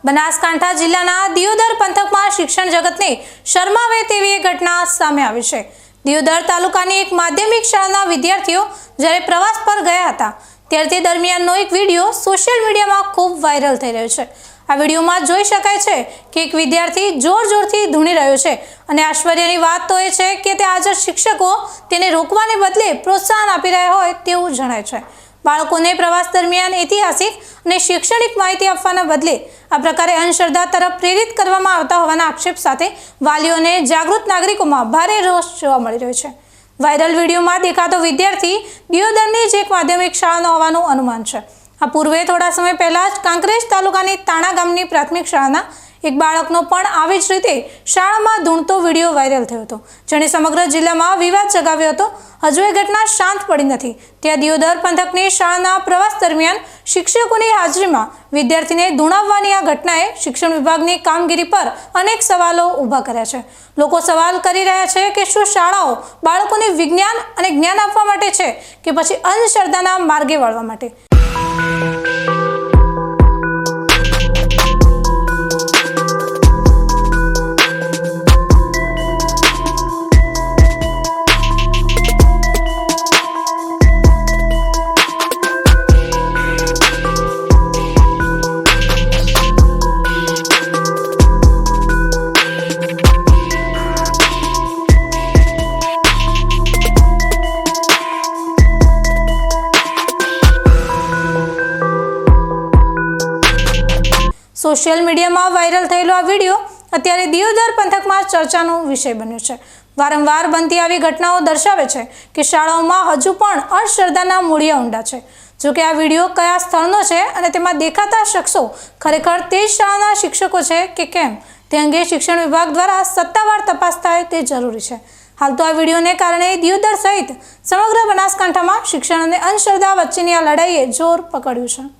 બનાસકાંઠા જિલ્લાના દિયોદર પંથકમાં શિક્ષણ જગતને શરમાવે તેવી એક ઘટના સામે આવી છે। દિયોદર તાલુકાની એક માધ્યમિક શાળાના વિદ્યાર્થીઓ જ્યારે પ્રવાસ પર ગયા હતા ત્યારે તે દરમિયાનનો એક વિડીયો સોશિયલ મીડિયામાં ખૂબ વાયરલ થઈ રહ્યો છે। આ વિડીયોમાં જોઈ શકાય છે કે એક વિદ્યાર્થી જોરથી ધૂણી રહ્યો છે અને આશ્ચર્યની વાત તો એ છે કે તે હાજર શિક્ષકો તેને રોકવાને બદલે પ્રોત્સાહન આપી રહ્યા હોય તેવું જણાય છે। બાળકોને પ્રવાસ દરમિયાન ઐતિહાસિક અને શૈક્ષણિક માહિતી આપવાના બદલે આ પ્રકારે અંધશ્રદ્ધા તરફ પ્રેરિત કરવામાં આવતા હોવાના આક્ષેપ સાથે વાલીઓ અને જાગૃત નાગરિકોમાં ભારે રોષ જોવા મળી રહ્યો છે। વાયરલ વિડીયોમાં દેખાતો વિદ્યાર્થી દિયોદરની જ એક માધ્યમિક શાળાનો હોવાનું અનુમાન છે। આ પૂર્વે થોડા સમય પહેલા જ કાંકરેજ તાલુકાની તાણા ગામની પ્રાથમિક શાળાના એક બાળકનો પણ આવી જ રીતે શાળામાં ધૂણતો વિડીયો વાયરલ થયો હતો, જેણે સમગ્ર જિલ્લામાં વિવાદ જગાવ્યો હતો। હજુ એ ઘટના શાંત પડી નથી ત્યાં દિયોદર પંથકની શાળાના પ્રવાસ દરમિયાન શિક્ષકોની હાજરીમાં વિદ્યાર્થીને ધૂણાવવાની આ ઘટનાએ શિક્ષણ વિભાગની કામગીરી પર અનેક સવાલો ઊભા કર્યા છે। લોકો સવાલ કરી રહ્યા છે કે શું શાળાઓ બાળકોને વિજ્ઞાન અને જ્ઞાન આપવા માટે છે કે પછી અંધશ્રદ્ધાના માર્ગે વાળવા માટે? સોશિયલ મીડિયામાં વાયરલ થયેલો આ વિડીયો અત્યારે દિયોદર પંથકમાં ચર્ચાનો વિષય બન્યો છે। વારંવાર બનતી આવી ઘટનાઓ દર્શાવે છે કે શાળાઓમાં હજુ પણ અંધશ્રદ્ધાના મૂળિયા ઊંડા છે। જોકે આ વિડીયો કયા સ્થળનો છે અને તેમાં દેખાતા શખ્સો ખરેખર તે જ શાળાના શિક્ષકો છે કે કેમ તે અંગે શિક્ષણ વિભાગ દ્વારા સત્તાવાર તપાસ થાય તે જરૂરી છે। હાલ તો આ વિડીયોને કારણે દિયોદર સહિત સમગ્ર બનાસકાંઠામાં શિક્ષણ અને અંધશ્રદ્ધા વચ્ચેની આ લડાઈએ જોર પકડ્યું છે।